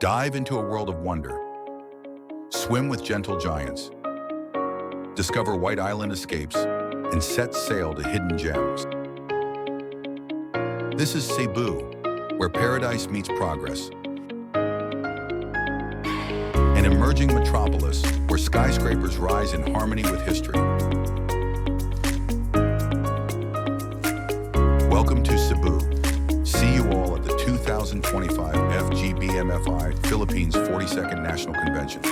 Dive into a world of wonder. Swim with gentle giants. Discover White Island escapes and set sail to hidden gems. This is Cebu, where paradise meets progress. An emerging metropolis where skyscrapers rise in harmony with history. Welcome to Cebu. See you all at the 2025 FGBMFI Philippines 42nd National Convention.